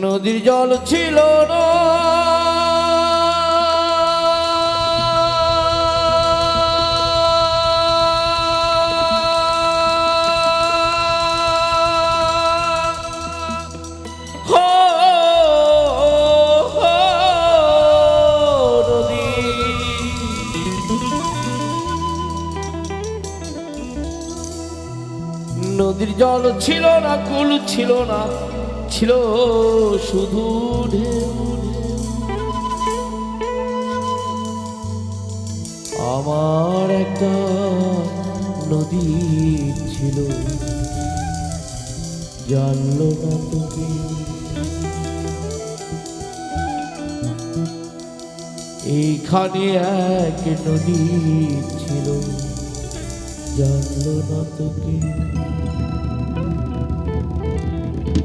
নদীর জল ছিল না, নদীর জল ছিল না, কুল ছিল না, ছিল শুধু ঢেউ। আমার একটা নদী ছিল, জানলো না তোকে। এইখানে এক নদী ছিল, জানলো না তোকে।